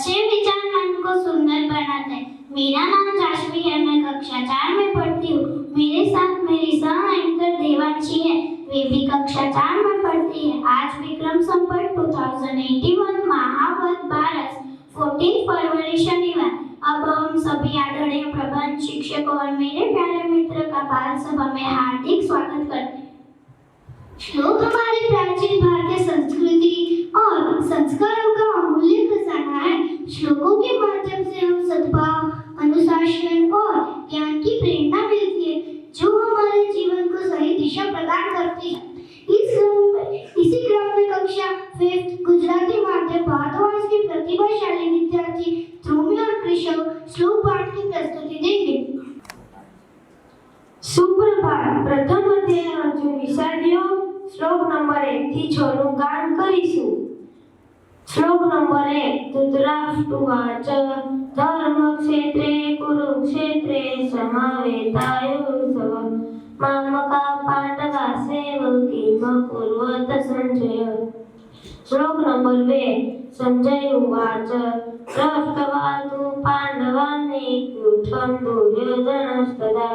अच्छे विचार मन को सुंदर बनाते हैं। मेरा नाम जाशवी है, मैं कक्षा 4 में पढ़ती हूँ। मेरे साथ मेरी सह एंकर देवांशी है, वे भी कक्षा 4 में पढ़ती है। आज विक्रम संवत 2081 महावत बारस 14 फरवरी शनिवार। अब हम सभी आदरणीय प्रबंध शिक्षकों और मेरे प्यारे मित्र का बाल सभा में हार्दिक स्वागत करते हैं। श्लोक हमारी प्राचीन भारतीय संस्कृति और संस्कारों का अमूल्य खजाना है। श्लोकों के माध्यम से हम सद्भाव, अनुशासन और ज्ञान की प्रेरणा मिलती है, जो हमारे जीवन को सही दिशा प्रदान करती है। इसी क्रम में कक्षा 5 गुजराती माध्यम भारद्वाज के प्रतिभाशाली विद्यार्थी ध्रुवी और कृषव श्लोक पाठ की प्रस्तुति देंगे। सुप्रभात। प्रथम अध्याय अर्जुन विषादियो श्लोक नंबर 1 થી 6 નું ગાન કરીશું। શ્લોક નંબર 1 ધૃતરાષ્ટ્રવાચ ધર્મક્ષેત્રે કુરુક્ષેત્રે સમાવેતાયુર્સવ મામકા પાંડવા સેવકીમ કુર્વત સંજય। શ્લોક નંબર 2 સંજય ઉવાચ દ્રષ્ટવા તુ પાંડવાનેક્યુઠં દુર્યોધનસ્તદા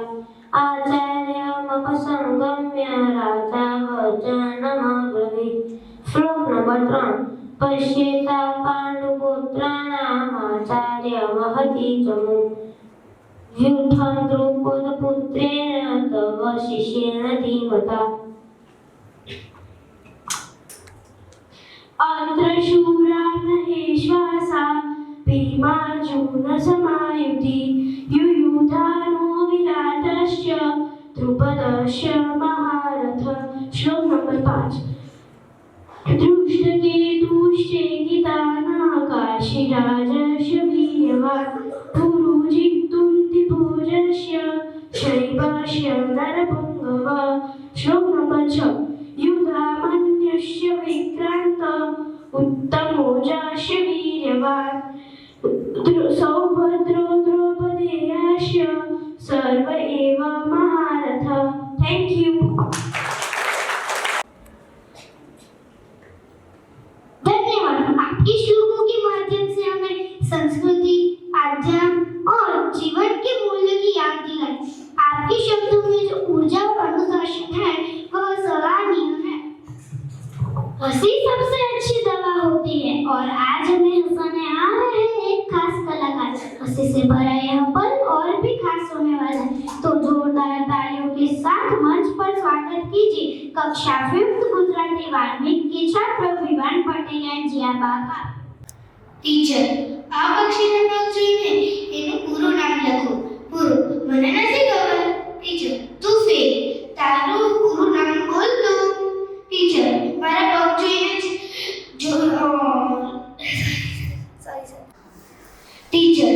आचार्यमपसंगम्य राजा वचनमब्रवीत्। श्लोक नंबर 3 पश्येता पाण्डुपुत्राणामाचार्यमहति चमु युद्धं द्रुपदपुत्रेण तव शिष्येण धीमता। अत्र शूरा महेश्वासा भीमार्जुनसमायुधि युयुधानो विराटश्च द्रुपदश्च महारथ। श्लोक नंबर 5 दृष्टकेतुश्चेकितानाकाशिराजश्च वीर्यवान् पुरुजित्तुन्तिभुजश्च शैवश्च नरपुङ्गव। श्लोक नंबर 6 युधामन्युश्च विक्रान्त उत्तमोजाश्च वीर्यवान् सौभद्रो द्रौपदेयाश्च सर्व एव महारथ। Thank you. धन्यवाद। आपके श्लोकों के माध्यम से हमें संस्कृति, आध्यात्म और जीवन के मूल्य की याद दिलाई। आपके शब्दों में जो ऊर्जा और अनुशासन है वह सराहनीय है। हंसी सबसे अच्छी दवा होती है और आज हमें हंसाने आ रहे हैं एक खास कलाकार। हंसी से भरा यह पल और भी खास होने वाला है, तो जोरदार तालियों के साथ मंच पर स्वागत कीजिए कक्षा 5 गुजराती वाल्मीकि के छात्र विवान पटेल एंड जिया बाका। टीचर, આ પક્ષીના પગ જોઈને એનું પૂરું નામ લખો। પૂરું મને નથી ખબર। ટીચર, તું ફેલ, તારું પૂરું નામ બોલ તો। ટીચર, મારા પગ જોઈને ટીચર,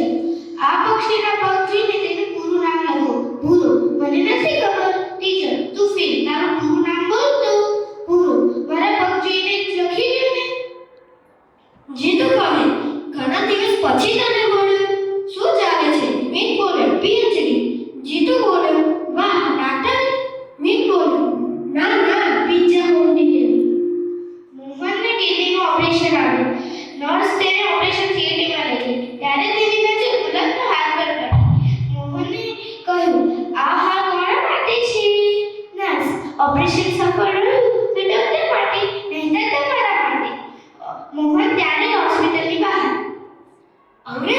આ પક્ષીના પગ જોઈને તેનું પૂરું નામ લખો। પૂરું મને નથી ખબર। ટીચર, તું ફેલ, તારું પૂરું નામ બોલ તો। પૂરું મારા પગ જોઈને લખી દે ને। જીતુ કહે, ઘણા દિવસ પછી તને મળ્યો, શું ચાલે છે? મીત બોલ્યો, પીએચડી। જીતુ બોલ્યો, વાહ ડાક્ટર। મીત બોલ્યો, ના ના પિઝા હોમ ડિલિવરી। મોહનને કિડનીનું ઓપરેશન આવ્યું। નર્સ તેને ઓપરેશન થિયેટરમાં લઈ ગઈ, ત્યારે તેની નજર ઉલટનો હાથ પર પડી। મોહનને કહ્યું, આ હાથ કોના માટે છે? નર્સ, ઓપરેશન સફળ રહ્યું તો ડોક્ટર માટે, નહીંતર તમારા માટે। મોહન ત્યારે હોસ્પિટલની બહાર। અંગ્રેજ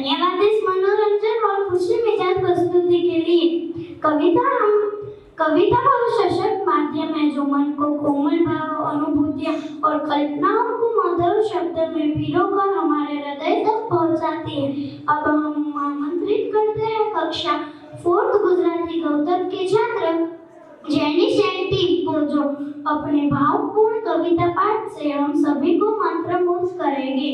धन्यवाद इस मनोरंजन और खुशी मिजाज प्रस्तुति के लिए। कविता वो सशक्त माध्यम है जो मन को कोमल भाव, अनुभूतियां और कल्पनाओं को मधुर शब्द में पिरोकर हमारे हृदय तक पहुंचाती है। अब हम आमंत्रित करते हैं कक्षा 4th गुजराती गौतम के छात्र जैनिश एंटी को जो अपने भावपूर्ण कविता पाठ से हम सभी को मंत्रमुग्ध करेंगे।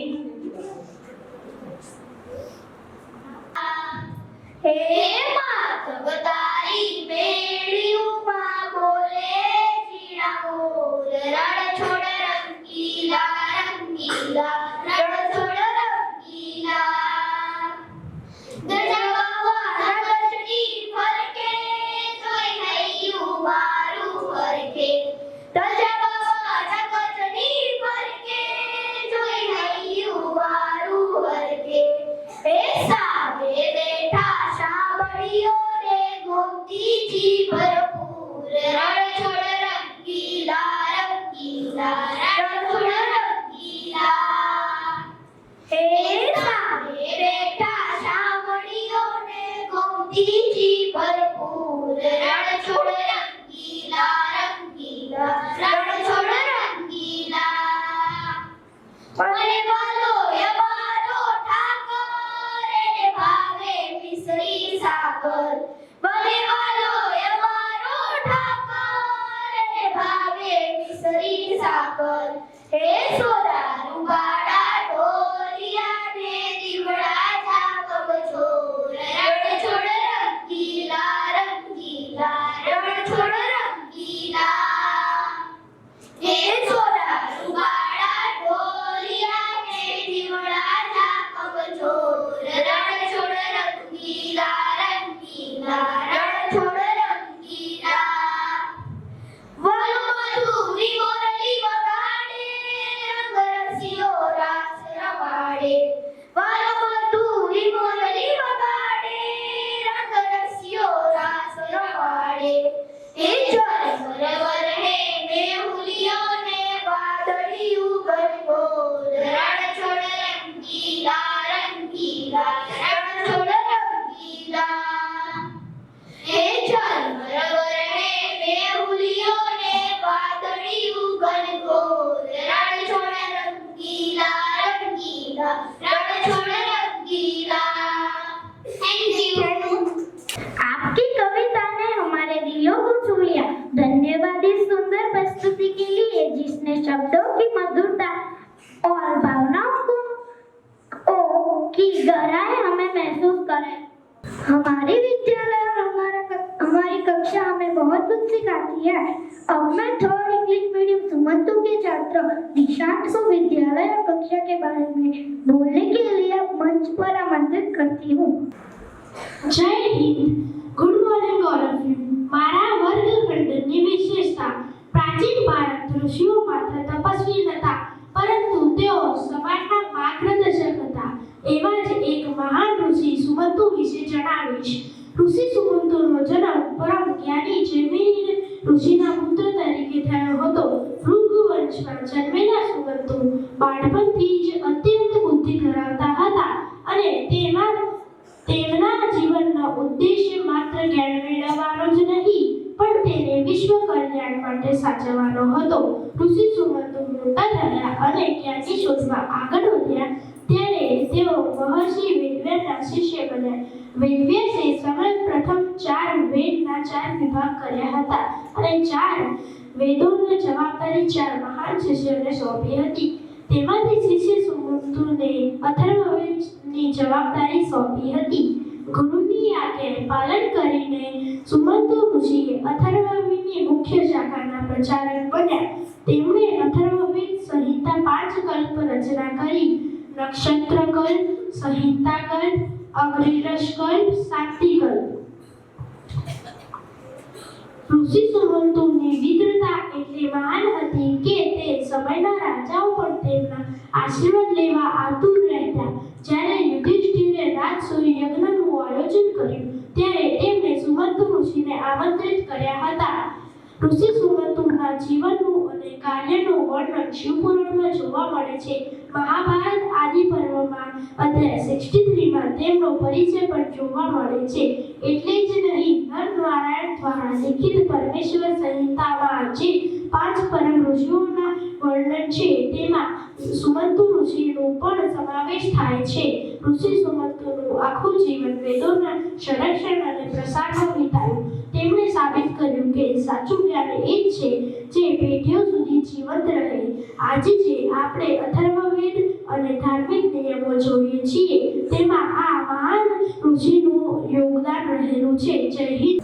हे माधव तारी बेड़ियों माँ बोले चीड़ा बोल रण छोड़ रंगीला रंगीला रण छोड़ रंगीला गजबवा रगचड़ी फरके जोई है यू मारू फरके गजबवा रगचड़ी फरके जोई है यू मारू फरके ऐसा बेटा शाबड़ियों ने गोमती जी भरपूर रण छोड़ रंगीला रंगीला रण छोड़ रंगीला ऐसा बेटा शाबड़ियों ने गोमती जी भरपूर रण छोड़ रंगीला रंगीला रण छोड़ रंगीला पढ़ने वालों यमारो ठाकर रे भावे मिसरी सागर पढ़ने वालों यमारो ठाकर रे भावे मिसरी सागर हे सोदारू बाड़ा ढोलिया ने दिवड़ा झाकब छोड़ रण छोड़ रंगीला रंगीला रण छोड़ रंगीला हे सोदारू बाड़ा ढोलिया ने दिवड़ा झाकब छोड़ रण छोड़ रंगीला रंगीला रण छोड़ रंगीला वल मधुरी मोरली वगाड़े रंग रसियो रास रवाड़े वल मधुरी मोरली वगाड़े रंग रसियो रास रवाड़े हे ज्वर है मेहुलियों ने वादळियों गणगोर रण छोड़ रंगीला रंगीला रण छोड़ रंगीला हे ज्वर है मेहुलियों ने वादळियों गणगोर रण छोड़ रंगीला रंगीला रण छोड़ रंगीला। Thank you. आपकी कविता ने हमारे दिलों को छू लिया। धन्यवाद इस सुंदर प्रस्तुति के लिए जिसने शब्दों की मधुरता और भावनाओं की गहराई हमें महसूस कराई। हमारी विद्यालय और हमारी कक्षा हमें बहुत कुछ सिखाती है। अब मैं 3rd इंग्लिश मीडियम सुमंतु के छात्र निशांत को विद्यालय और कक्षा के बारे में बोलने के लिए मंच पर आमंत्रित करती हूँ। જય Hind. Good morning all of you. મારા વર્ગખંડની વિશેષતા પ્રાચીન ભારત ઋષિઓ માત્ર તપસ્વી નહોતા પરંતુ તેઓ સમાજના માર્ગદર્શક હતા. એવા જ એક મહાન ઋષિ સુમંતુ વિશે જણાવીશ. ઋષિ સુમંતુનો જન્મ પરમ જ્ઞાની જૈમિની ઋષિના પુત્ર તરીકે થયો હતો. ભૃગુવંશમાં જન્મેલા સુમંતુ બાળપણથી જ અત્યંત બુદ્ધિ ધરાવતા હતા અને તેમના જીવનનો ઉદ્દેશ્ય માત્ર જ્ઞાન મેળવવાનો જ નહીં પણ તેને વિશ્વ કલ્યાણ માટે સાચવવાનો હતો. ઋષિ સુમંતુ મોટા થયા અને જ્ઞાનની શોધમાં આગળ વધ્યા ત્યારે તેઓ મહર્ષિ વેદવ્યાસના શિષ્ય બન્યા. વેદવ્યાસે સર્વપ્રથમ 4 વેદના 4 વિભાગ કર્યા હતા અને 4 વેદોની જવાબદારી 4 મહાન શિષ્યોને સોંપી હતી. તેમાંથી શિષ્ય સુમંતુને અથર્વવેદની જવાબદારી સોંપી હતી. ગુરુની આજ્ઞાને પાલન કરીને સુમંતુ ઋષિએ અથર્વવેદની મુખ્ય શાખાના પ્રચારક બન્યા. તેમણે અથર્વવેદ સંહિતા 5 કલ્પ રચના કરી. નક્ષત્ર કલ્પ, સંહિતા કલ્પ, અગ્નિરસ કલ્પ, શાંતિ કલ્પ. ઋષિ સુમંતુની વિદ્વતા એટલી મહાન હતી કે તે સમયના રાજાઓ પણ તેમના આશીર્વાદ લેવા આતુર રહેતા. જ્યારે યુધિષ્ઠિરે રાજસૂય યજ્ઞનું આયોજન કર્યું ત્યારે તેમણે સુમંતુ ઋષિને આમંત્રિત કર્યા હતા. ઋષિ સુમંતુના જીવનનું અને કાર્યનું વર્ણન શિવપુરાણમાં જોવા મળે છે. મહાભારત આદિ પર્વમાં અધ્યાય 63 માં તેમનો પરિચય પણ જોવા મળે છે. એટલે જ નહીં, નરનારાયણ દ્વારા લિખિત પરમેશ્વર સંહિતામાં જે 5 પરમ ઋષિઓના વર્ણન છે તેમાં સુમંતુ ઋષિનો પણ સમાવેશ થાય છે. ઋષિ સુમંતુનું આખું જીવન વેદોના સંરક્ષણ અને પ્રસારમાં વિતાયું. તેમણે સાબિત કર્યું કે સાચું જ્ઞાન એ જ છે જે પેઢીઓ સુધી જીવંત રહે. આજે જે આપણે અથર્વવેદ અને ધાર્મિક નિયમો જોઈએ છીએ તેમાં આ મહાન ઋષિનું યોગદાન રહેલું છે. જય હિન્દ.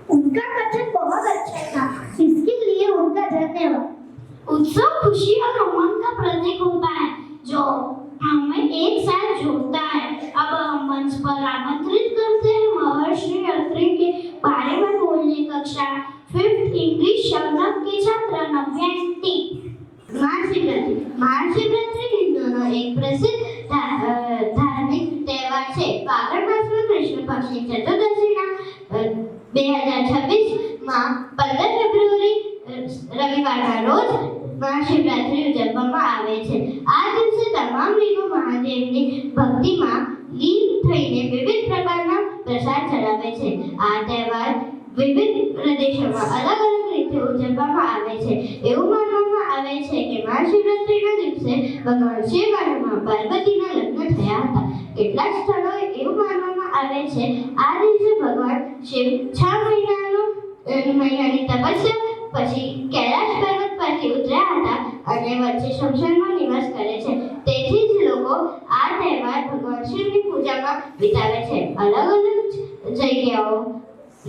उनका कथन बहुत अच्छा था, इसके लिए उनका धन्यवाद। उत्सव खुशी और उमंग का प्रतीक होता है जो हमें एक साथ जोड़ता है. अब हम मंच पर आमंत्रित करते हैं महर्षि अत्रि के बारे में बोलने कक्षा 5th इंग्लिश शौनक के छात्र नव्यांती. महाशिवरात्रि हिंदुओं एक प्रसिद्ध धार्मिक તહેવાર છે. ફાગણ માસમાં કૃષ્ણ પક્ષની ચતુર્દશીના 2026 માં 15 ફેબ્રુઆરી રવિવારના રોજ મહાશિવરાત્રિ ઉજવવામાં આવે છે. આ દિવસે તમામ લીલો મહાદેવની ભક્તિમાં લીન થઈને વિવિધ પ્રકારના પ્રસાદ ચડાવે છે. આ તહેવાર વિવિધ પ્રદેશોમાં અલગ અલગ રીતે ઉજવવામાં આવે છે. એવું માનવામાં આવે છે કે મહાશિવરાત્રિના દિવસે ભગવાન શિવ અને મા પાર્વતીના લગ્ન થયા હતા. કેટલાક સ્થળોએ એવું માનવામાં આવે છે આ દિવસે ભગવાન શિવ 6 મહિનાની તપસ્યા પછી કૈલાશ પર્વત પરથી ઉતર્યા હતા અને વચ્ચે શમશાનમાં નિવાસ કરે છે. તેથી જ લોકો આ તહેવાર ભગવાન શિવની પૂજામાં વિતાવે છે. અલગ અલગ જગ્યાઓ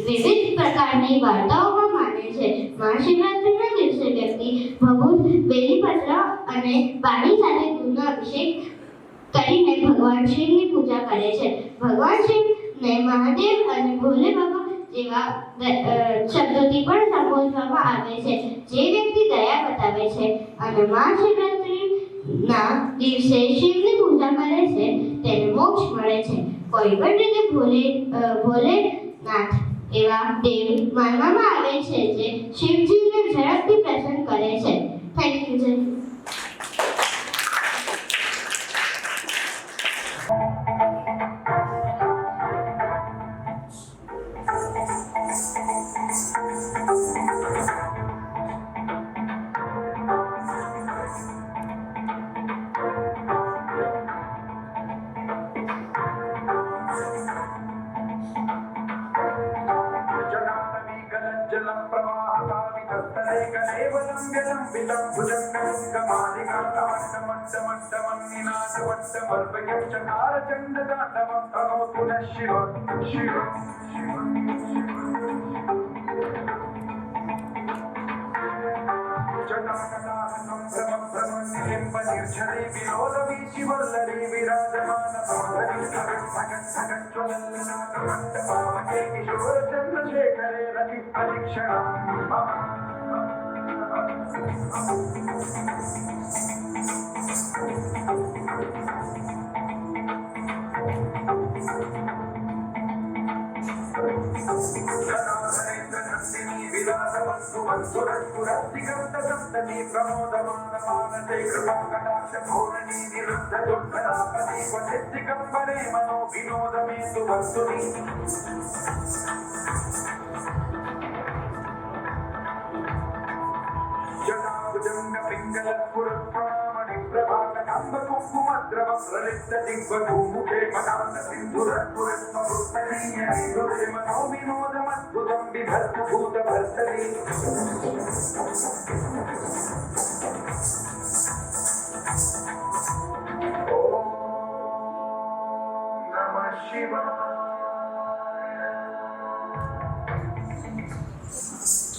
વિવિધ પ્રકારની વાર્તાઓમાં માને છે. મહાશિવરાત્રિના દિવસે વ્યક્તિ ભભૂત, બેલીપત્ર અને પાણી સાથે દૂધનો અભિષેક કરીને ભગવાન શિવની પૂજા કરે છે. ભગવાન શિવને મહાદેવ અને ભોલે બાબા જેવા શબ્દોથી પણ સંબોધવામાં આવે છે. જે વ્યક્તિ દયા બતાવે છે અને મહાશિવરાત્રિના દિવસે શિવની પૂજા કરે છે તેને મોક્ષ મળે છે. કોઈ પણ રીતે ભોલેનાથ એવા દેવ માનવામાં આવે છે જે શિવજીને ઝડપથી પ્રસન્ન કરે છે. Thank you sir.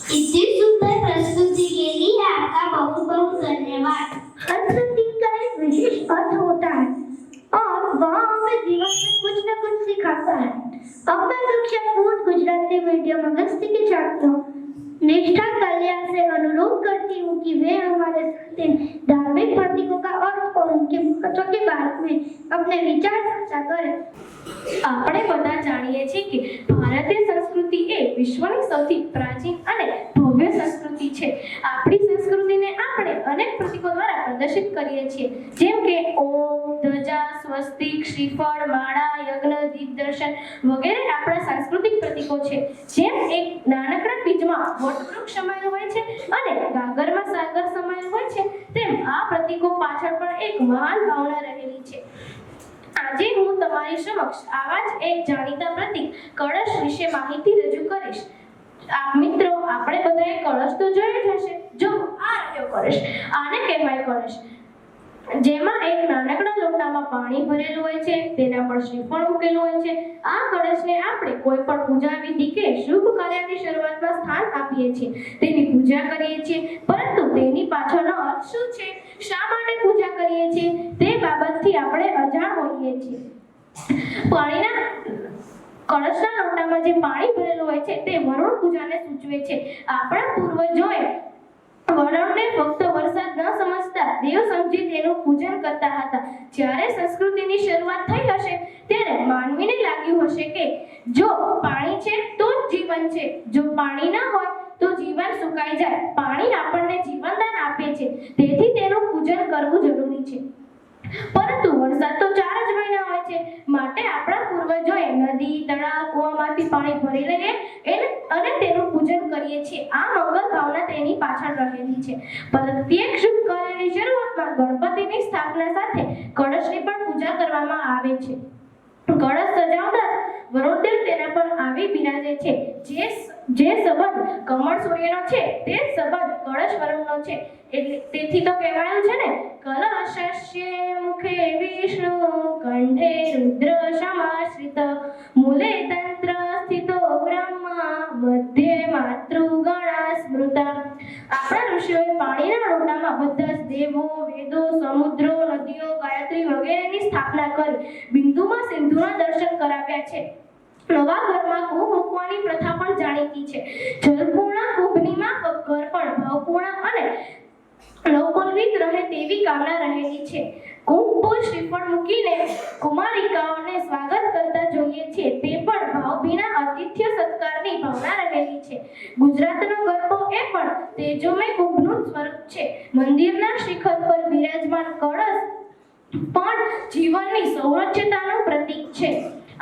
इतनी सुंदर प्रस्तुति के लिए आपका बहुत बहुत धन्यवाद. हर प्रतीक का एक विशेष अर्थ होता है और वह हमें जीवन में कुछ न कुछ सिखाता है. अब मैं कक्षा 4 गुजराती मीडियम अगस्ती के छात्रों निष्ठा कल्याण से अनुरोध करती हूँ कि वे हमारे साथ इन धार्मिक प्रतीकों का अर्थ और उनके महत्व के बारे में अपने विचार साझा करें. આપણે બધા જાણીએ છીએ કે ભારતીય સંસ્કૃતિ એ વિશ્વની સૌથી પ્રાચીન અને ભવ્ય સંસ્કૃતિ છે. આપણી સંસ્કૃતિને આપણે અનેક પ્રતીકો દ્વારા પ્રદર્શિત કરીએ છીએ, જેમ કે ઓમ, ધ્વજા, સ્વસ્તિક, સ્વસ્તિક, શ્રીફળ, માળા, યજ્ઞ, દીપદર્શન વગેરે આપણા સાંસ્કૃતિક પ્રતીકો છે. જેમ એક નાનકડા બીજમાં વટવૃક્ષ સમાયેલું હોય છે અને ગાગરમાં સાગર સમાયેલું હોય છે, તેમ આ પ્રતીકો પાછળ પણ એક મહાન ભાવના રહેલી છે. આજે હું તમારી સમક્ષ આવા જ એક જાણીતા પ્રતીક કળશ વિશે માહિતી રજૂ કરીશ. મિત્રો, આપણે બધાએ કળશ તો જોયો જ હશે. જો આ રહ્યો કળશ, આને કહેવાય કળશ, જેમાં એક નાનકડા લોટામાં પાણી ભરેલું હોય છે, તેના પર શ્રીફળ મૂકેલું હોય છે. આ કળશને આપણે કોઈ પણ પૂજા વિધિ કે શુભ કાર્યની શરૂઆતમાં સ્થાન આપીએ છીએ, તેની પૂજા કરીએ છીએ. પરંતુ તેની પાછળનો અર્થ શું છે, શા માટે પૂજા કરીએ છીએ, તે બાબતથી આપણે અજાણ હોઈએ છીએ. કળશના લોટામાં જે પાણી ભરેલું હોય છે તે વરુણ પૂજાને સૂચવે છે. આપણા પૂર્વજોએ વરુણને ફક્ત વરસાદ ન સમજતા દેવ સમજી તેનું પૂજન કરતા હતા. જ્યારે સંસ્કૃતિની શરૂઆત થઈ હશે ત્યારે માનવીને લાગ્યું હશે કે જો પાણી છે તો જ જીવન છે, જો પાણી ન હોય તો જીવન સુકાઈ જાય. પાણી આપણને જીવનદાન આપે છે, તેથી તેનું પૂજન કરવું જરૂરી છે. પરંતુ વરસાદ તો 4 જ મહિના હોય છે, માટે આપણા પૂર્વજોએ નદી, તળાવ, કૂવામાંથી પાણી ભરી લઈએ અને તેનું પૂજન કરીએ છીએ. આ મંગલ ભાવના તેની પાછળ રહેલી છે. પ્રત્યેક શુભ કાર્યની શરૂઆતમાં ગણપતિની સ્થાપના સાથે કળશની પણ પૂજા કરવામાં આવે છે. કળશ સજાવતા વરુણદેવ તેના પર આવી બિરાજે છે. જે સંબંધ કમળ સૂર્યનો છે તે સંબંધ કળશ વરુણનો છે. તેથી તો કહેવાયું છે ને, કલશસ્ય મુખે વિષ્ણુ કંઠે રુદ્ર સમાશ્રિત મૂલે તંત્ર સ્થિતો બ્રહ્મા મધ્યે માતૃગણા સ્મૃતા. આપણા ઋષિઓએ પાણીના લોટામાં બધા જ દેવો, વેદો, સમુદ્રો, નદીઓ, ગાયત્રી વગેરેની સ્થાપના કરી બિંદુમાં સિંધુના દર્શન કરાવ્યા છે. નવા ઘરમાં કુંભ મૂકવાની પ્રથા પણ જાણીતી છે. જલપૂર્ણ કુંભની માફક ઘર પણ ભાવપૂર્ણ અને લોકોલ્વિત રહે તેવી કામના રહેલી છે. કુંભ પર શ્રીફળ મૂકીને કુમારિકાઓને સ્વાગત કરતા જોઈએ છીએ, તે પણ ભાવભીના આતિથ્ય સત્કારની ભાવના રહેલી છે. ગુજરાતનો ગરબો એ પણ તેજોમય કુંભનું સ્વરૂપ છે. મંદિરના શિખર પર બિરાજમાન કળશ પણ જીવનની સૌરચ્યતાનું પ્રતીક છે.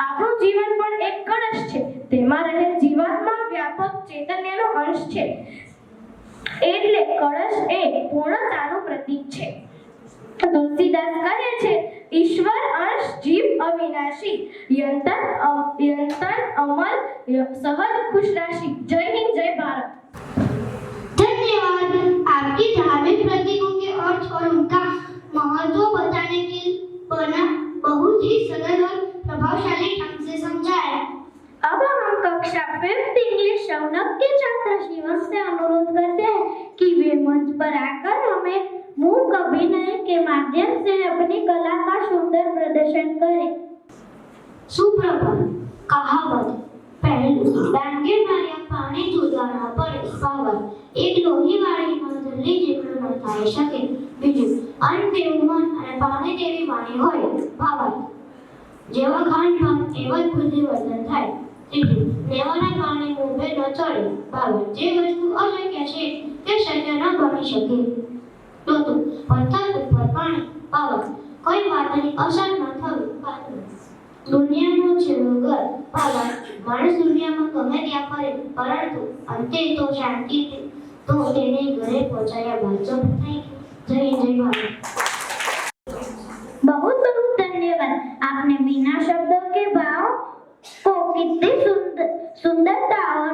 આપણું જીવન પણ એક કળશ છે, તેમાં રહેલ જીવાત્મા વ્યાપક ચૈતન્યનો અંશ છે. એટલે કળશ એ પૂર્ણતાનું પ્રતીક છે. તુલસીદાસ કહે છે, ઈશ્વર અંશ જીવ અવિનાશી, યંતન અમલ સહજ खुश राशि. जय हिंद, जय भारत. धन्यवाद. आपकी धार्मिक प्रतीकों के अर्थ और उनका महत्व बताने के बना बहुत ही सरल और प्रभावशाली ढंग से समझाया. अब हम कक्षा 5th इंग्लिश शौनक के छात्र शिवम से अनुरोध करते हैं कि वे मंच पर आकर हमें मूक अभिनय के माध्यम से अपनी कला का सुंदर प्रदर्शन करें. सुप्रभात. कहावत. पहलू, डांगे मार्या पानी જોડાના પડે. ભાવાર્થ. એક લોહીવાળીમાં જલ્દી જેટલું ન થાય શકે. બીજું, અન્ન તેવું મન અને પાણી તેવી વાણી હોય. ભાવાર્થ. જેવા ખાનપાન એવા જ બુદ્ધિવર્ધન થાય. ત્રીજું, લેવાના પાણી મોભે ન ચડે. ભાવાર્થ. જે વસ્તુ અશક્ય છે તે શક્ય ન બની શકે. ચોથું, પથ્થર ઉપર પાણી. ભાવાર્થ. કોઈ વાતની અસર ન થવી. પાંચમું, દુનિયાનો છેલ્લો ઘર. ભાવાર્થ. માણસ દુનિયામાં ગમે ત્યાં ફરે, પરંતુ અંતે તો શાંતિ તો તેને ઘરે પહોંચાયા બાદ જ થાય. જય જય ભારત. बहुत बहुत धन्यवाद. आपने बिना शब्दों के भाव को कितनी सुंदरता और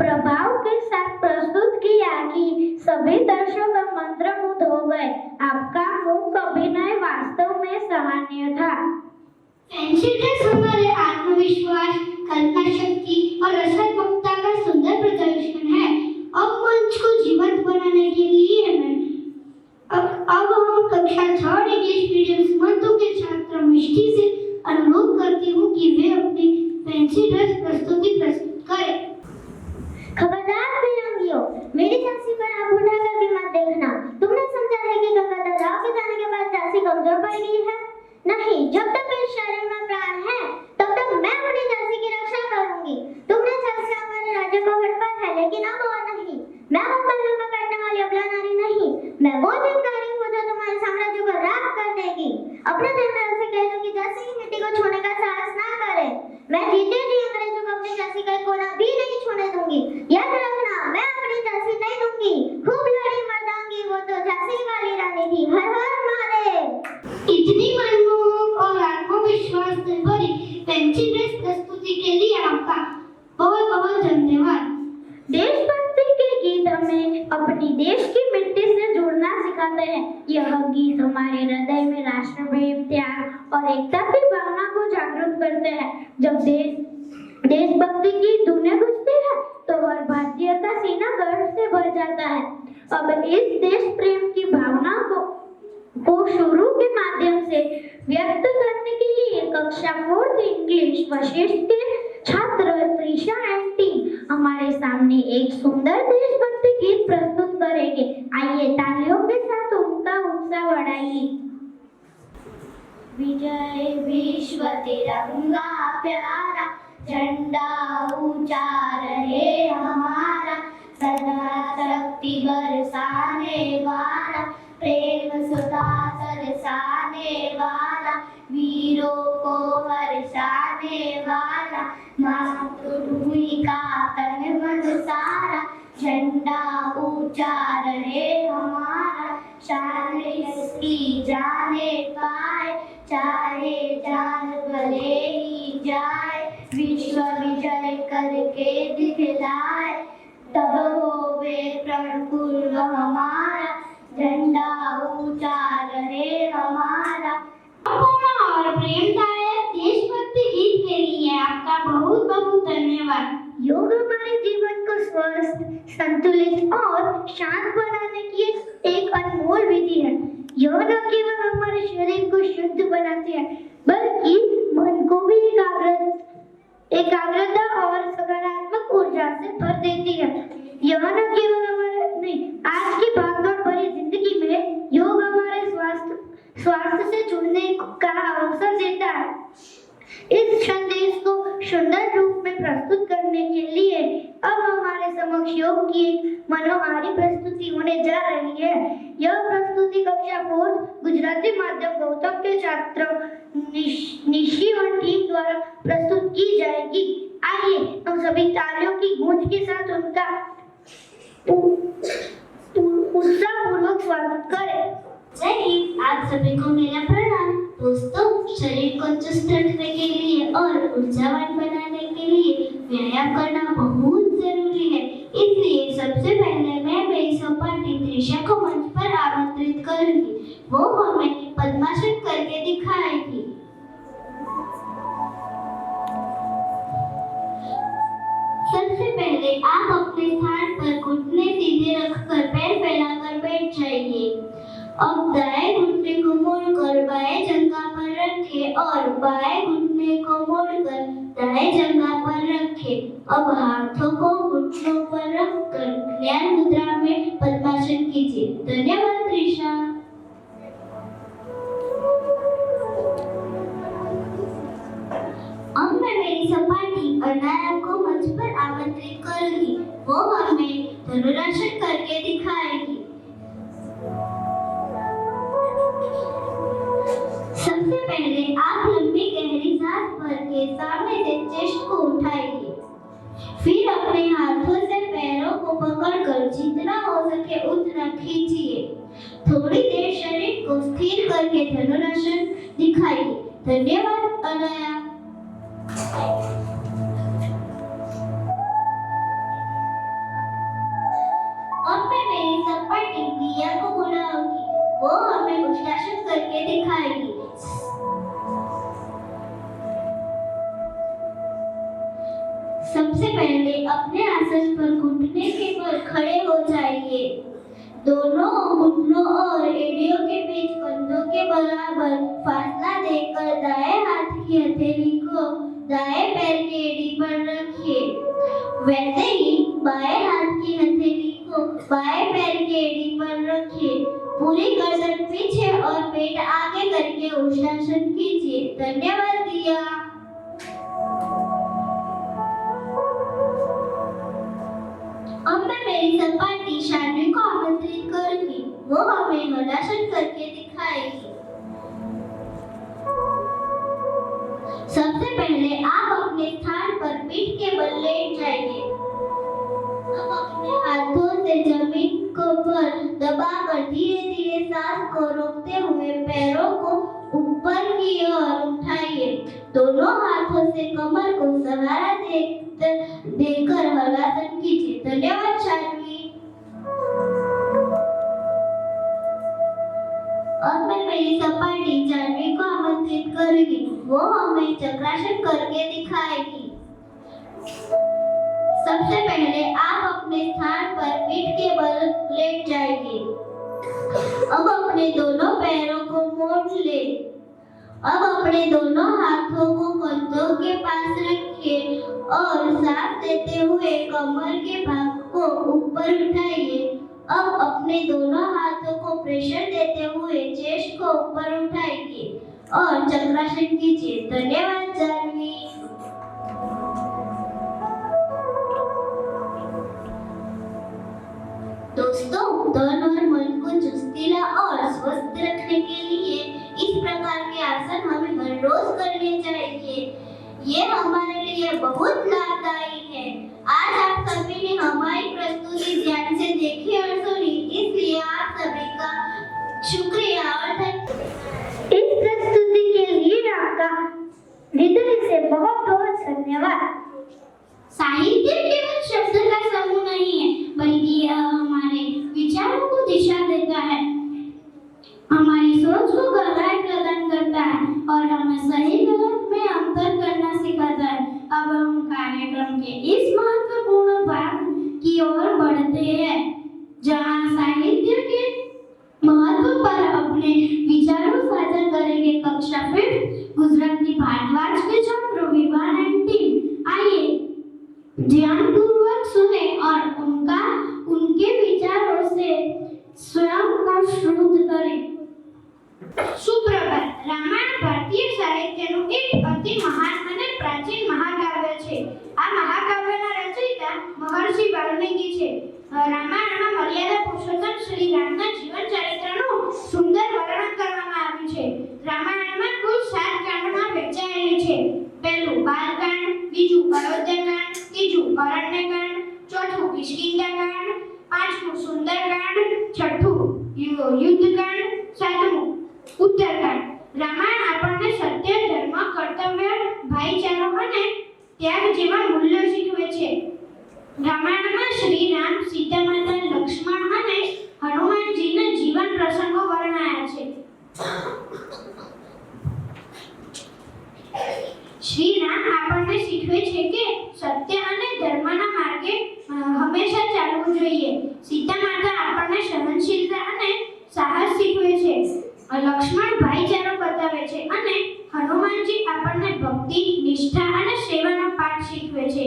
प्रभाव के साथ प्रस्तुत किया कि सभी दर्शक मंत्रमुग्ध हो गए. आपका मूक अभिनय वास्तव में सराहनीय था. फैंसी ड्रेस हमारे आत्मविश्वास, कल्पना शक्ति और रचनात्मकता का सुंदर प्रदर्शन है. अब मंच को जीवंत बनाने के लिए अब हम कक्षा 3 इंग्लिश मीडियम सुमंतु के छात्र मिष्टी से अनुरोध करती हूँ कि वे अपनी फैंसी ड्रेस प्रस्तुति प्रस्तुत करें. खबरदार फिरंगियों, मेरी झांसी पर आंख उठाकर भी मत देखना. तुमने समझा है कि गंगाधर राव के जाने के बाद झांसी कमजोर पड़ गई है? नहीं, जब तक मेरे शरीर में प्राण है तब तक मैं अपनी झांसी की रक्षा करूंगी. तुमने झांसी हमारे राज्य को हट पर है, लेकिन अब और नहीं. मैं वो महलों में बैठने वाली अबला नारी नहीं. मैं वो चिंगारी हूँ जो तुम्हारे साम्राज्य को राख कर देगी. अपने जनरल से कह दूंगी झांसी की मिट्टी को छूने का साहस ना करे। मैं जीते जी अंग्रेजों को अपनी झांसी का एक कोना भी नहीं छूने दूंगी। याद रखना, मैं अपनी झांसी नहीं दूंगी। खूब लड़ी मर्दांगी, वो तो झांसी वाली रानी थी। हर हर महादेव। इतनी मनमोहक और आत्मविश्वास से भरी फैंसी ड्रेस प्रस्तुति के लिए आपका बहुत बहुत धन्यवाद। देशभक्ति के गीत हमें अपनी देश की मिट्टी से जुड़ना सिखाते हैं। यह गीत हमारे हृदय में राष्ट्रप्रेम, त्याग और एकता की भावना को जागृत करते हैं। जब देशभक्ति की धुनें गूंजती है तो हर भारतीय का सीना गर्व से भर जाता है। अब इस देश प्रेम की भावना को शुरू के माध्यम से व्यक्त करने के लिए कक्षा 4th इंग्लिश वशिष्ठ के छात्र त्रिशा एंड टीम हमारे सामने एक सुंदर देशभक्ति गीत प्रस्तुत करेंगे। आइए तालियों के साथ उनका उत्साह बढ़ाइए। विजय विश्व तिरंगा प्यारा, झंडा ऊंचा रहे हमारा, सदा शक्ति बरसाने वाला, प्रेम सुधा सरसाने वाला, वीरों को हर्षाने वाला, मातृभूमि का तन मन सारा, झंडा ऊंचा रहे हमारा, शान इसकी जाने पाए, चाहे जान भले ही जाए, विश्व विजय करके दिखलाए, तब होवे प्रण पूर्व हमारा, झंडा ऊंचा रहे हमारा। और प्रेमदायक देशभक्ति गीत के लिए आपका बहुत बहुत धन्यवाद। योग हमारे जीवन को स्वस्थ, संतुलित और शांत बनाने की एक अनमोल विधि है। यह न केवल हमारे शरीर को शुद्ध बनाती है, बल्कि मन को भी एकाग्रता और सकारात्मक ऊर्जा से भर देती है। यह न केवल आज की भागदौड़ भरी जिंदगी में योग हमारे स्वास्थ्य से जुड़ने का अवसर देता है। इस संदेश को सुंदर रूप में प्रस्तुत करने के लिए अब हमारे समक्ष योग की एक मनोहारी प्रस्तुति होने जा रही है। यह प्रस्तुति कक्षा 4 गुजराती माध्यम गौतम के छात्र निशी और टीम द्वारा प्रस्तुत की जाएगी। आइए हम सभी तालियों की गूंज के साथ उनका उत्साहपूर्वक स्वागत करें। जय हिंद, आप सभी को मेरा प्रणाम। दोस्तों, शरीर को चुस्त रखने के लिए और ऊर्जावान बनाने के लिए व्यायाम करना बहुत जरूरी है। इसलिए सबसे पहले मैं मेरी सहपाठी त्रिशा को मंच पर आमंत्रित करूंगी। वो हमें पद्मासन करके दिखाएगी। सबसे पहले आप अपने स्थान पर घुटने सीधे रखकर पैर फैलाकर बैठ जाइए। अब दाएं घुटने को मोड़कर बाएं जंघा पर रखें और बाएं घुटने को मोड़कर दाएं जंघा पर रखें। अब हाथों को घुटनों पर रखकर ज्ञान मुद्रा में पद्मासन कीजिए। धन्यवाद त्रिशा। अब मैं मेरी सहपाठी अनाया को मंच पर आमंत्रित करूंगी। वो हमें धनुरासन करके दिखाएगी। सबसे पहले आप लंबी गहरी सांस भर के सामने से चेस्ट को उठाइए। फिर अपने हाथों से पैरों को पकड़कर जितना हो सके उतना खींचिए। थोड़ी देर शरीर को स्थिर करके धनुरासन दिखाइए। धन्यवाद अनाया। अब मैं मेरी सहपाठी दिया को बुलाऊंगी। वो हमें उष्टासन करके दिखाएगी। सबसे पहले अपने आसन पर घुटने के बल खड़े हो जाइए। दोनों घुटनों और एड़ियों के बीच कंधों के बराबर फासला देकर दाएं हाथ की हथेली को दाएं पैर की एड़ी पर रखिए। वैसे ही बाएं हाथ की हथेली को बाएं पैर की एड़ी पर रखिए। पूरी गर्दन पीछे और पेट आगे करके उष्टासन कीजिए। धन्यवाद दिया। अब मैं मेरी सहपाठी शानवी को आमंत्रित करूंगी। वो हमें हलासन करके दिखाएगी। अपने स्थान पर पीठ के बल लेट जाइए। अब अपने हाथों से जमीन को पर दबाकर धीरे धीरे सांस को रोकते हुए पैरों को ऊपर की ओर उठाइए। दोनों हाथों से कमर को सहारा देकर हलासन कीजिए। धन्यवाद शानवी। और मैं मेरी सपाटी जानवी को आमंत्रित करूंगी। वो हमें चक्रासन करके दिखाएगी। सबसे पहले आप अपने स्थान पर पीठ के बल लेट जाइए। अब अपने दोनों पैरों को मोड़ ले। अब अपने दोनों हाथों को कंधों के पास रखिए और सांस देते हुए कमर के भाग को ऊपर उठाइए। अब अपने दोनों हाथों को प्रेशर देते हुए चेस्ट को ऊपर उठाइए और चक्रासन कीजिए। धन्यवाद जानवी। दोस्तों, तन और मन को चुस्तीला और स्वस्थ रखने के लिए इस प्रकार के आसन हमें हर रोज करने चाहिए। ये हमारे लिए बहुत लाभदायी है। आज आप सभी ने हमारी प्रस्तुति ध्यान से देखी और सुनी, इसलिए आप सभी का शुक्रिया और धन्यवाद। इस प्रस्तुति के लिए आपका हृदय से बहुत बहुत धन्यवाद। साहित्य केवल शब्द का समूह नहीं है, बल्कि यह हमारे विचारों को दिशा देता है, हमारी सोच को गहराई प्रदान करता है और हमें सही गलत में अंतर करना सिखाता है। अब हम कार्यक्रम के इस महत्वपूर्ण भाग की ओर बढ़ते हैं, जहां साहित्य के महत्व पर अपने विचारों साझा करेंगे कक्षा 5 गुजराती भारद्वाज के छात्र विवान एंड टीम। आइए ध्यानपूर्वक सुने और उनके विचारों से स्वयं को शुद्ध करें। સુપ્રભાત. રામાયણ ભારતીય સાહિત્યનું એક અતિ મહાન અને પ્રાચીન મહાકાવ્ય છે. આ મહાકાવ્યના રચયિતા મહર્ષિ વાલ્મીકી છે. રામાયણમાં મર્યાદા પુરુષોત્તમ શ્રી રામના જીવન ચરિત્રનું સુંદર વર્ણન કરવામાં આવ્યું છે. રામાયણમાં કુલ 7 કાંડમાં વહેંચાયેલી છે. પહેલું બાલકાંડ, બીજું અયોધ્યાકાંડ, ત્રીજું અરણ્યકાંડ, ચોથું કિષ્કિંધાકાંડ, પાંચમું સુંદરકાંડ, છઠ્ઠું યુદ્ધકાંડ, સાતમું ઉત્તરકાંડ. રામાયણ આપણને સત્ય, ધર્મ, કર્તવ્ય, ભાઈચારો અને ત્યાગ જેવા મૂલ્યો શીખવે છે. રામાયણમાં શ્રી રામ, સીતા માતા, લક્ષ્મણ અને હનુમાનજીના જીવન પ્રસંગો વર્ણવ્યા છે. શ્રી રામ આપણને શીખવે છે કે સત્ય અને ધર્મના માર્ગે હંમેશા ચાલવું જોઈએ. સીતા માતા આપણને સહનશીલતા અને સાહસ શીખવે છે. લક્ષ્મણ ભાઈચારો બતાવે છે અને હનુમાનજી આપણને ભક્તિ, નિષ્ઠા અને સેવાનો પાઠ શીખવે છે.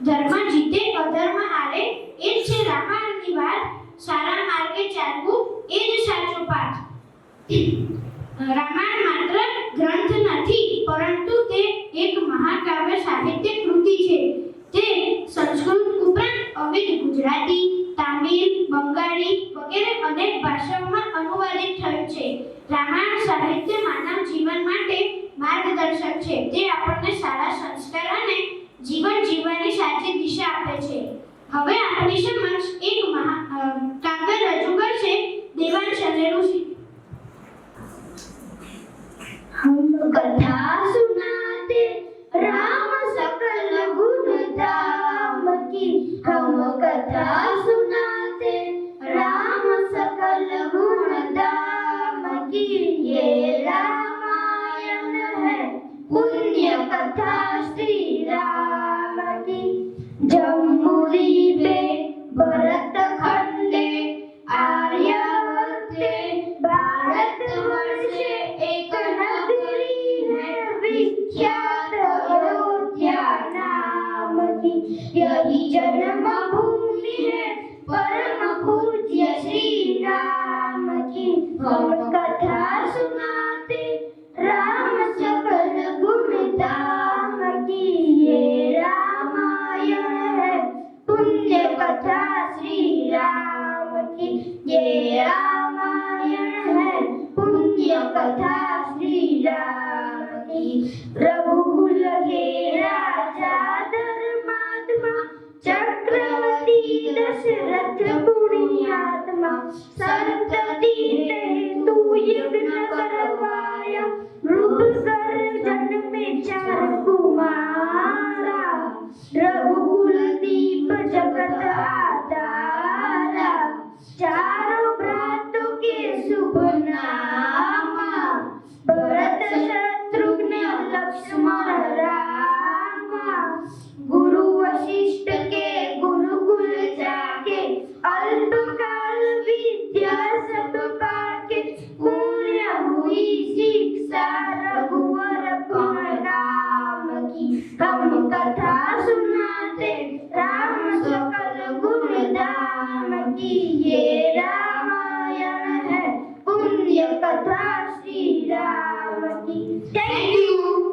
ધર્મ જીતે, અધર્મ હારે, એ જ છે રામાયણની વાત. સારા માર્ગે ચાલવું એ જ સાચો પાઠ. રામાયણ માત્ર ગ્રંથ નથી, પરંતુ તે એક મહાકાવ્ય સાહિત્ય કૃતિ છે. તે સંસ્કૃત ઉપરાંત અવિધ ગુજરાતી, તામિલ, બંગાળી વગેરે અનેક ભાષાઓમાં અનુવાદિત થયું છે. રામાયણ સાહિત્ય માનવ જીવન માટે માર્ગદર્શક છે. તે આપણને સારા સંસ્કાર અને જીવન જીવવાની સાચી દિશા આપે છે. હવે આપણી સમક્ષ એક કાવ્ય રજૂ કરશે દેવાંશ અનેરુસિંહ. हम कथा सुनाते राम सकल गुण धाम की। हम कथा सुनाते राम सकल गुण धाम की। ये रामायण है पुण्य कथा श्री राम की। जम्बूरी पे भरत खंडे आर्यावर्ते भारत वर्षे एक नगरी है विख्यात अयोध्या नाम की। यही जन्म भूमि है परम पूज्य श्री राम की। हम कथा सुनाते राम सकल गुण धाम की। ये रामायण है पुण्य कथा श्री राम की। ये रामायण है पुण्य कथा श्री राम की। रघुकुल के राजा लक्ष्मण रामा। गुरु वशिष्ठ के गुरुकुल जाके अल्पकाल विद्या सब पाके पुण्य हुई शिक्षा रघुवर पुर नाम की। हम कथा सुनाते राम सकल गुण धाम की। ये रामायण है पुण्य कथा श्री राम की। Thank you.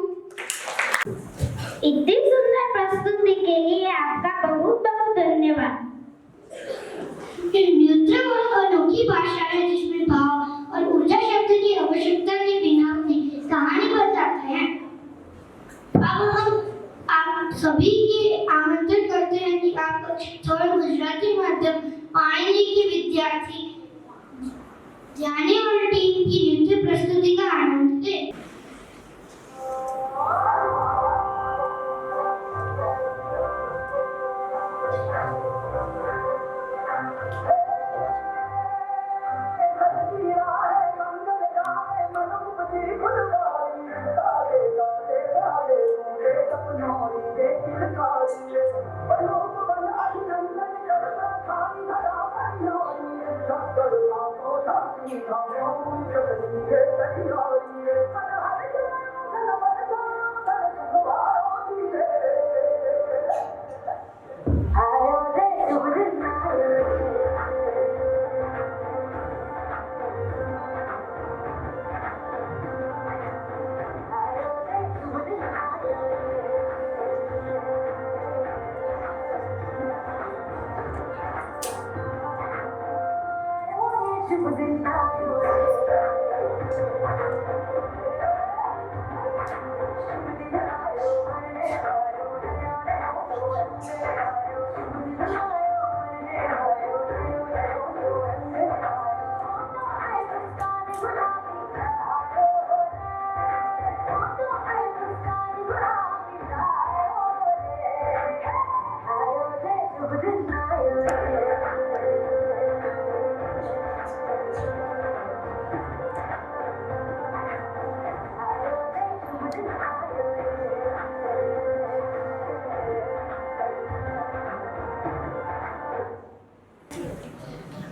इतनी सुंदर प्रस्तुति के लिए आपका बहुत बहुत धन्यवाद। नृत्य और अनोखी भाषा है जिसमें भाव और ऊर्जा शब्द की आवश्यकता के बिना अपनी कहानी बताते हैं। अब हम आप सभी के आमंत्रित करते हैं कि आप थोड़ा गुजराती माध्यम पाणिनि के विद्यार्थी जाने और टीम की नृत्य प्रस्तुति का आनंद लें।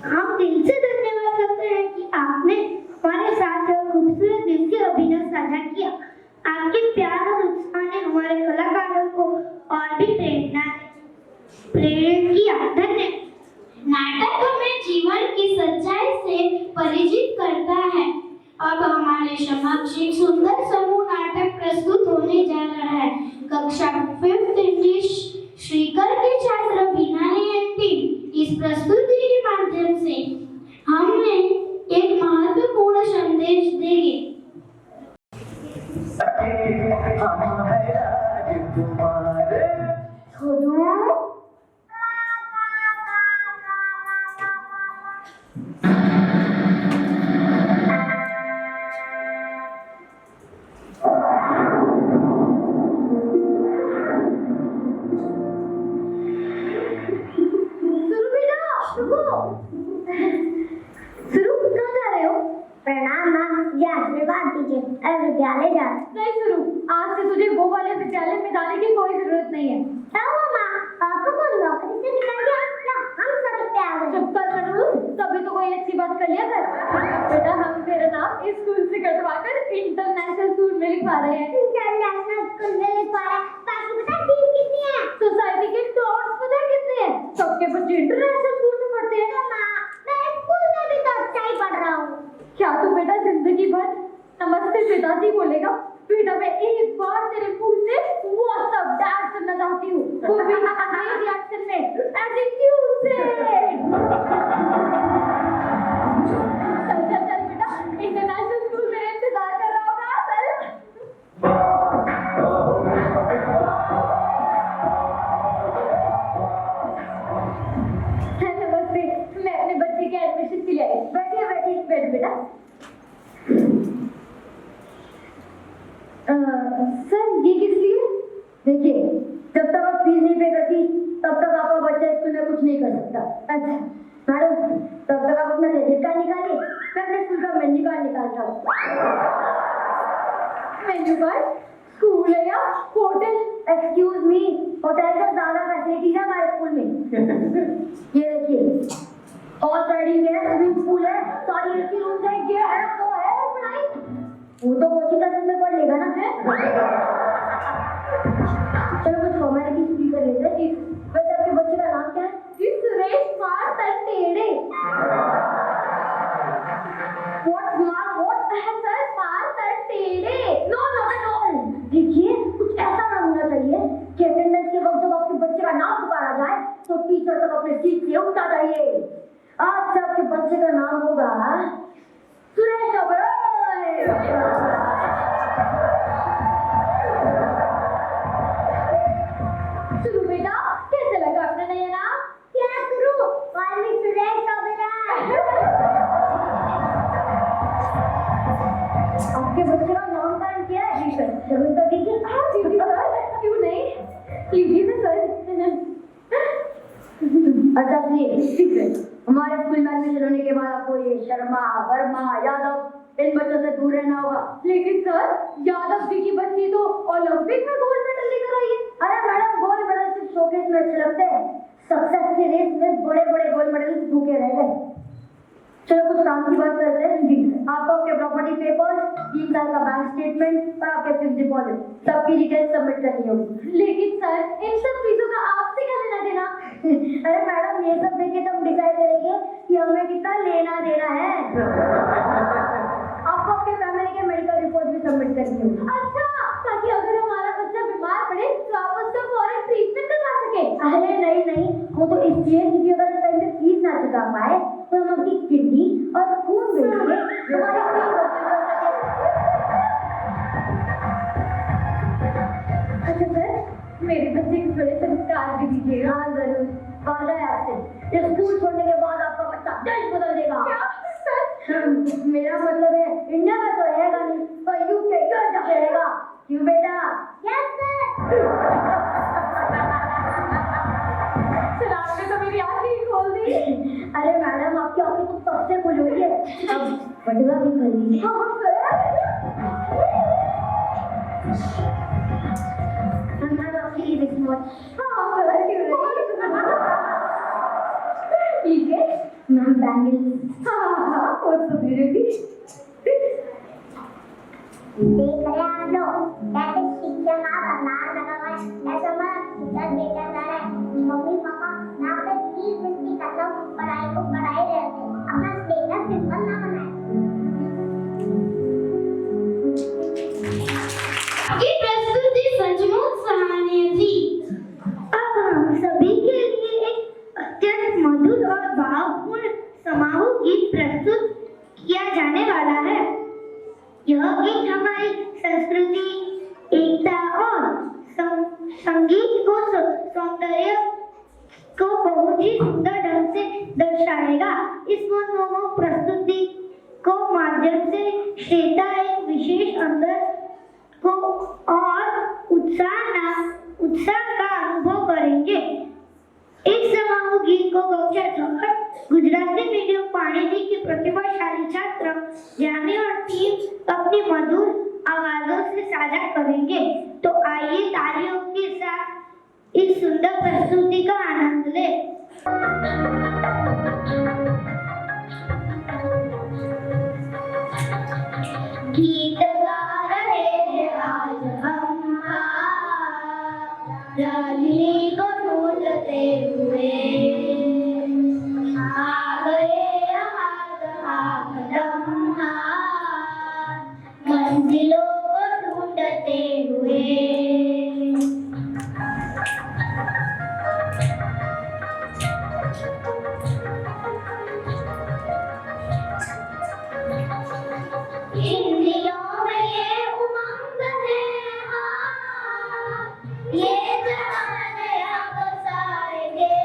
हम दिल से धन्यवाद करते हैं कि आपने हमारे साथ खूबसूरत नृत्य अभिनय साझा किया। आपके प्यार और उत्साह ने हमारे कलाकारों को और भी प्रेरित किया। धन्यवाद। नाटक हमें जीवन की सच्चाई से परिचित करता है। अब हमारे समक्ष एक सुंदर समूह नाटक प्रस्तुत होने जा रहा है। कक्षा 5th इंग्लिश श्रीकर के छात्र बिनाली एंड टीम इस प्रस्तुति के माध्यम से हमें एक महत्वपूर्ण संदेश देंगे। विद्यालय जा। नहीं शुरू, आज से तुझे वो वाले विद्यालय में जाने की कोई जरूरत नहीं है। आपको नौकरी से निकाल दिया क्या? हम सब प्यार चुप कर करूँ, तभी तो कोई अच्छी बात कर लिया कर। बेटा हम तेरा नाम इस स्कूल से कटवाकर इंटरनेशनल स्कूल में लिखवा रहे हैं। इंटरनेशनल स्कूल में लिखवा रहे हैं। बाकी बता फीस कितनी है? सोसाइटी के टॉप्स पता है कितने हैं? सबके बच्चे इंटरनेशनल स्कूल में पढ़ते हैं। मैं स्कूल में भी तो अच्छा ही पढ़ रहा हूँ। क्या तू बेटा जिंदगी भर नमस्ते पिताजी बोलेगा? बेटा मैं एक बार तेरे मुंह से व्हाट्सएप डैड सुनना चाहती हूँ, वो भी अंग्रेजी एक्सेंट में, एटीट्यूड से। चल चल चल बेटा, इंटरनेशनल स्कूल में इंतजार कर रहा होगा। चल नमस्ते, मैं अपने बच्चे के एडमिशन के लिए आई। बैठिए बैठिए, बैठ बेटा। सर ये किस लिए? देखिए जब तक आप फीस नहीं पे करती तब तक आपका बच्चा स्कूल में कुछ नहीं कर सकता। अच्छा मैडम, तब तक आप अपना क्रेडिट कार्ड निकालिए, मैं अपने स्कूल का मेन्यू कार्ड निकालता हूँ। Menu card? स्कूल है या होटल? एक्सक्यूज मी, होटल से ज्यादा फैसिलिटीज है हमारे स्कूल में। ये देखिए, हॉर्स राइडिंग है, स्विमिंग पूल है, सारी एसी रूम है, ये है वो है। पढ़ाई वो तो कोचिंग क्लासेस में पढ़ लेगा ना। है चलो कुछ फॉर्मेलिटी पूरी कर लेते हैं। जी वैसे आपके बच्चे का नाम क्या है? जी सुरेश कुमार तलटेड़े। व्हाट है sir? Kumar Taltede. No no no, देखिए कुछ ऐसा नाम होना चाहिए कि अटेंडेंस के वक्त जब आपके बच्चे का नाम पुकारा जाए तो टीचर तक अपने सीट से उठना चाहिए। आज से आपके बच्चे का नाम होगा सुरेश ओबेरॉय। शुरू बेटा, कैसे लगा अपना नया नाम? क्या करूं? वाल्मीकि सुरेश ओबेरॉय। आपके बच्चे का नामकरण क्या है? जी सर, जरूर कर दीजिए। हाँ जी सर, क्यों नहीं, लीजिए ना सर। अच्छा सुनिए, हमारे स्कूल में एडमिशन होने के बाद आपको ये शर्मा, वर्मा, यादव इन बच्चों से दूर रहना होगा। लेकिन सर, यादव जी की बच्ची तो ओलंपिक में गोल्ड मेडल लेकर आई है। अरे मैडम, गोल्ड मेडल सिर्फ शोकेस में अच्छे लगते हैं, सक्सेस के रेस में बड़े बड़े गोल्ड मेडल भूखे रह गए। चलो कुछ काम की बात करते हैं। जी आपको आपके प्रॉपर्टी पेपर्स, 3 साल का बैंक स्टेटमेंट और आपके फिक्स डिपॉजिट सबकी डिटेल सबमिट करनी होगी। लेकिन सर, इन सब चीजों का आपसे क्या लेना देना? अरे मैडम, ये सब देख के तो हम डिसाइड करेंगे कि हमें कितना लेना देना है। आपको आपके फैमिली के मेडिकल रिपोर्ट भी सबमिट करनी होगी। अच्छा, ताकि अगर हमारा बच्चा बीमार पड़े तो आप उसका फौरन ट्रीटमेंट करवा सके। अरे नहीं, वो तो इसलिए क्योंकि अगर टाइम पे फीस ना चुका पाए तो हम अपनी किडनी और खून बेच के हमारे फ्री हॉस्पिटल कर सके। अच्छा सर, मेरे बच्चे को थोड़े संस्कार भी दीजिएगा। हाँ जरूर, वादा है आपसे। स्कूल छोड़ने के बाद आपका बच्चा देश बदल देगा। क्या सर? मेरा मतलब है इंडिया में तो रहेगा नहीं, पर यूके यूएस रहेगा। क्यों बेटा? Yes sir. सर आपने तो मेरी आंखें ही खोल दी। अरे मैडम, आपकी आंखें तो सबसे खुली हुई है, अब बटुआ भी कर लीजिए। हाँ सर, आपके लिए दिस मच। हाँ सर, ठीक है मैम, बैंगल्स। हाँ वो तो मेरे भी। देख रहे आप लोग, कैसे शिक्षण नाम लगा हुआ है, ऐसा मत शिक्षण बेचा जा रहा है। मम्मी पापा ना तो 30 दिन की कसम पढ़ाई को पढ़ाई रहते, अपना स्टेटस सिंपल ना बनाए। ये प्रस्तुति सचमुच सराहनीय थी। अब हम सभी के लिए एक अत्यंत मधुर और भावपूर्ण समारोह गीत प्रस्तुत किया जाने वाला है। यह गीत हमारी संस्कृति, एकता और संगीत को सौंदर्य को बहुत ही सुंदर ढंग से दर्शाएगा। इस मनमोहक प्रस्तुति को माध्यम से श्रोता एक विशेष अंदर को और उत्साह का अनुभव करेंगे। इस समारोह गीत को कक्षा 6 गुजराती मीडियम पाणीजी की प्रतिभाशाली छात्र जानी और टीम अपनी मधुर आवाजों से साझा करेंगे। तो आइए तालियों के साथ इस सुंदर प्रस्तुति का आनंद लें। गीत गा रहे हैं आज हम रानी को ढूंढते हुए, आ गए मंजिलों को ढूंढते हुए। इन दिलों में ये उमंग है, ये जहां नया बसाएंगे।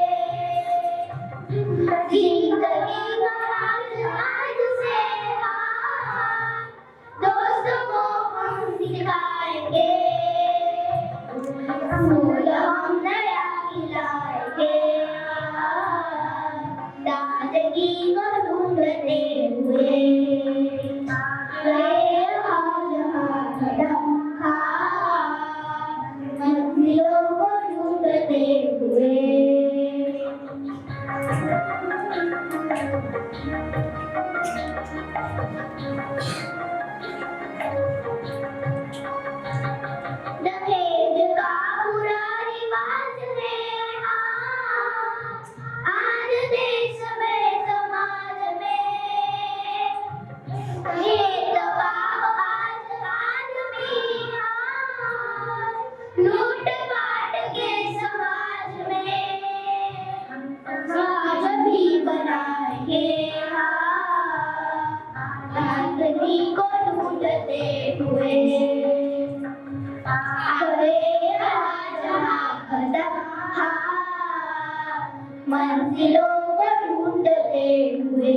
मंजिलों को ढूंढते हुए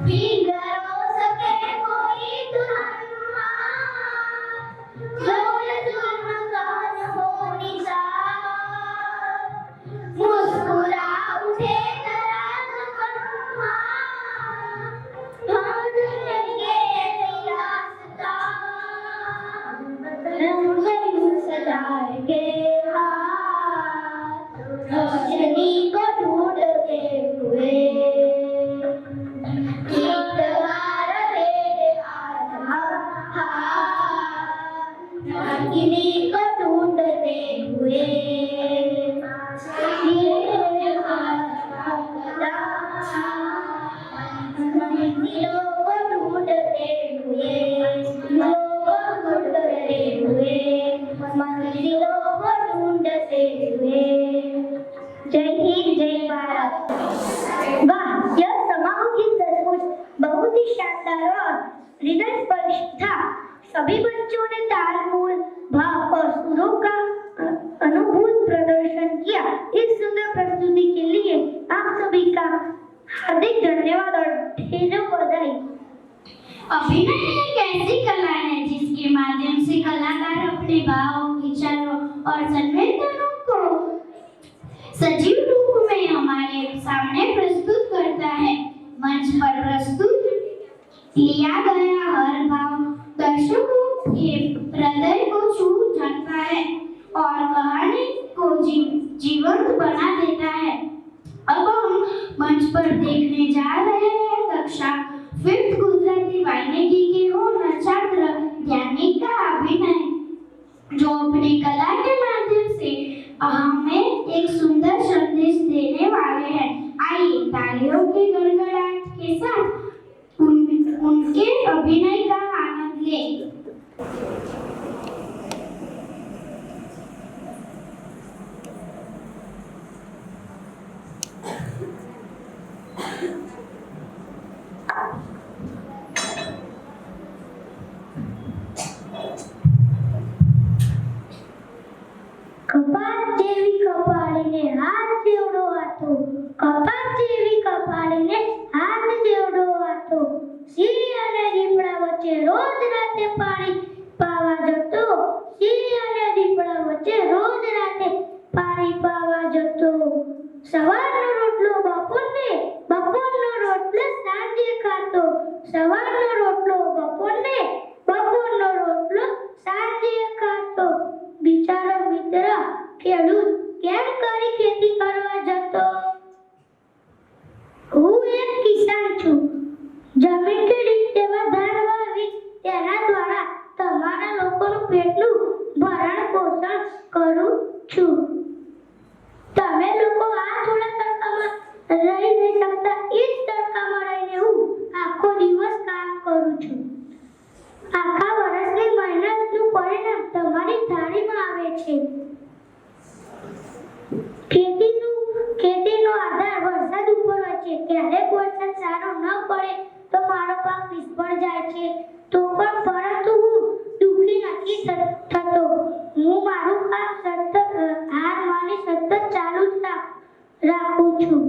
फिगरो सके कोई दुल्हन झोल जुल्म कान हो निसार मुस्कुरा उठे दराज कन्हा ढूंढ लेंगे रास्ता रंग सजाएंगे हाथ रोशनी को ढूंढते हुए नागिनी को ढूंढते हुए मंजिलों को ढूंढते हुए मंजिलों को ढूंढते हुए। जय हिंद जय भारत। वाह, यह समारोह की सचमुच बहुत ही शानदार और हृदय स्पर्शी था। सभी बच्चों ने ताल मूल भाव और सुरों का अनुभूत प्रदर्शन किया। इस सुंदर प्रस्तुति के लिए आप सभी का हार्दिक धन्यवाद और ढेरों बधाई। अभिनय एक ऐसी कला है जिसके माध्यम से कलाकार अपने भावों, विचारों और संवेदनाओं को सजीव रूप में हमारे सामने प्रस्तुत करता है। मंच पर प्रस्तुत लिया गया हर भाव दर्शकों के हृदय को छू जाता है और कहानी को जीवंत बना देता है। अब हम मंच पर देखने जा रहे हैं कक्षा 5th गुजराती वाहिनी के होनहार छात्र ज्ञानी का अभिनय, जो अपनी कला के माध्यम से हमें एक सुंदर संदेश देने वाले हैं। आइए तालियों के गड़गड़ाहट के साथ उनके अभिनय का आनंद लें। કપાસ જેવી કપાળીને હાથ જેવડો હાથો, કપાસ જેવી કપાળીને હાથ જેવડો હાથો, સિંહ અને દીપડા વચ્ચે રોજ રાતે પાણી પાવા જતો, સિંહ અને દીપડા વચ્ચે રોજ રાતે પાણી પાવા જતો. સવારનો રોટલો બપોરને, બપોરનો રોટલો સાંજે ખાતો, સવારનો રોટલો બપોરને, બપોરનો રોટલો સાંજે ખાતો. બિચારો મિત્ર ખેડૂત કેમ કરી ખેતી કરવા જતો? હું એક કિસાન છું. જમીન ખેડી તેમાં ધાન વાવી તેના દ્વારા તમારા લોકોનું પેટનું ભરણ પોષણ કરું છું. તમે લોકો આ થોડા તડકામાં રહી નહીં શકતા, એ જ તડકામાં રહીને હું આખો દિવસ કામ કરું છું. આખા વર્ષની મહેનતનું પરિણામ તમારી થાળીમાં આવે છે. ખેતીનો આધાર વરસાદ ઉપર હોય છે. ક્યારેક વરસાદ સારો ન પડે તો મારો પાક નિષ્ફળ જાય છે. તો પણ પરંતુ હું દુઃખી નથી થતો. હું મારું કામ સતત હાર માની સતત ચાલુ જ રાખું છું.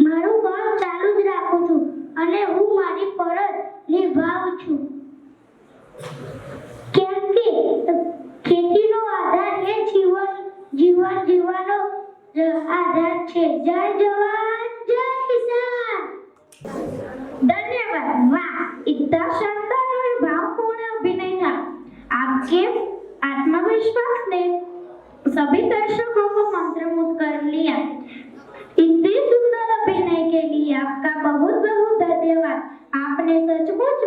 મારું કામ ચાલુ જ રાખું છું અને હું મારી ફરજ નિભાવું છું. કેમ કે ખેતીનો આધાર એ જીવન જીવવાનો આધાર છે. જય જવાન જય કિસાન. धन्यवाद। वाह, इतना शानदार और भावपूर्ण अभिनय था। आपके आत्मविश्वास ने सभी दर्शकों को मंत्रमुग्ध कर लिया। इतने सुंदर अभिनय के लिए आपका बहुत बहुत धन्यवाद। आपने सचमुच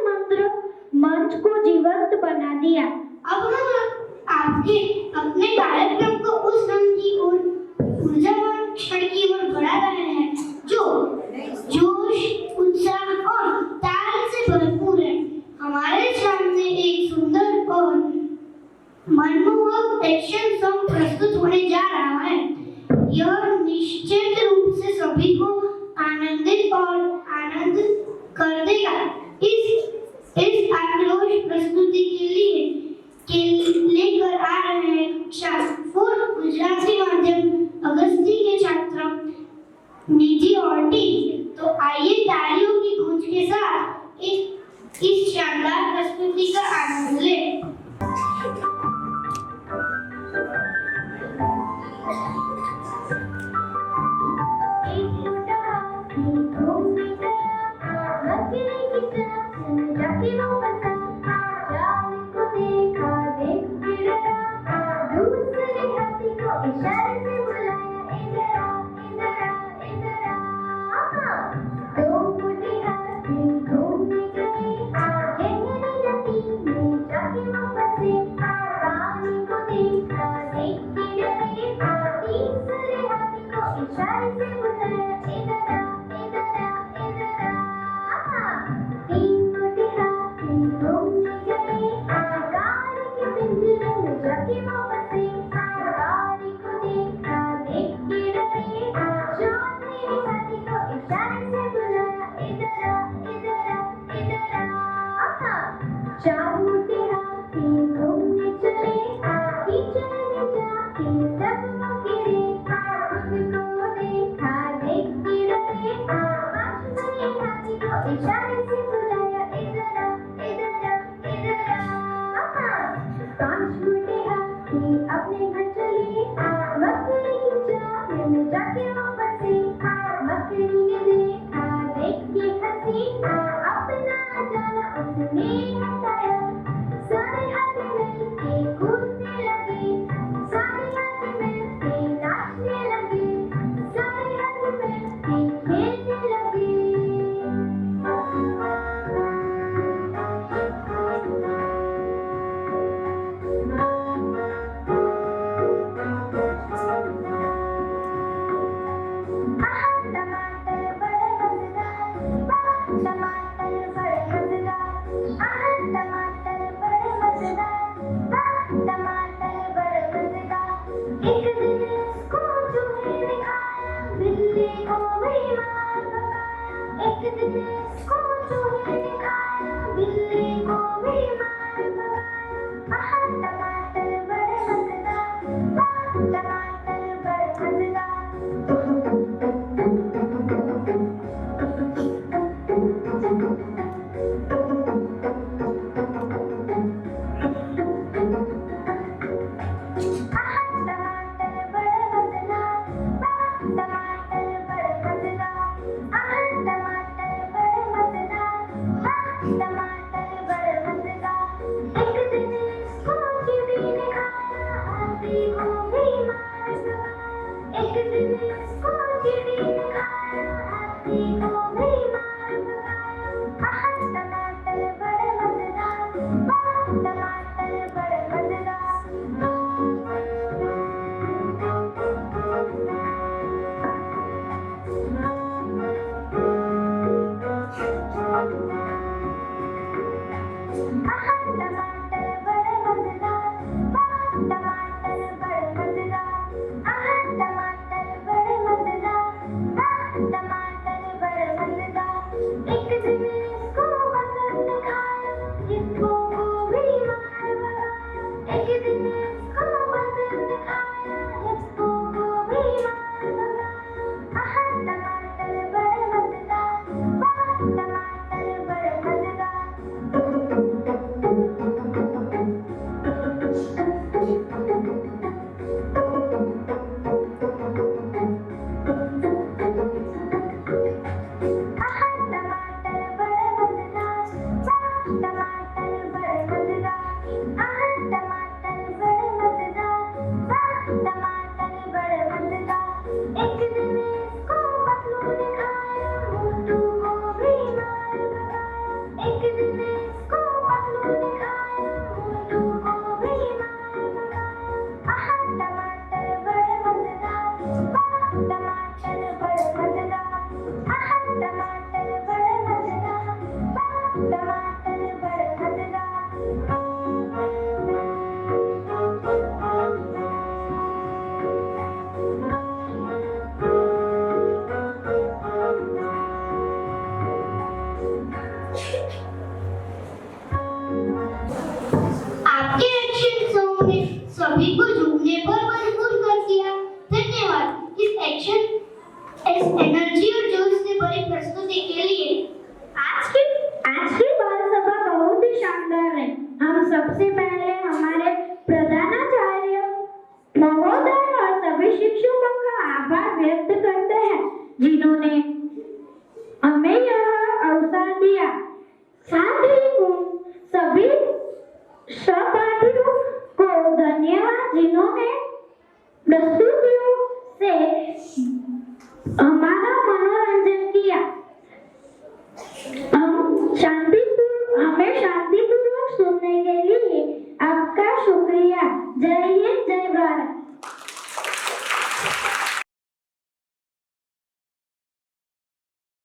मंच को जीवंत बना दिया। अब हम आपके अपने कार्यक्रम को उस रंग की ओर, ऊर्जावान क्षण की ओर बढ़ा रहे हैं जो जोश, उत्साह और ताल से भरपूर है। हमारे सामने एक सुंदर और मनमोहक एक्शन सॉन्ग प्रस्तुत होने जा यह निश्चित रूप से सभी को आनंदित और आनंद कर देगा। इस आक्रोश प्रस्तुति के लेकर आ रहे हैं कक्षा 4 गुजराती माध्यम अगस्ती के छात्र निधि और टीम। तो आइए तालियों की गूंज के साथ इस शानदार प्रस्तुति का आनंद लें। जिन्होंने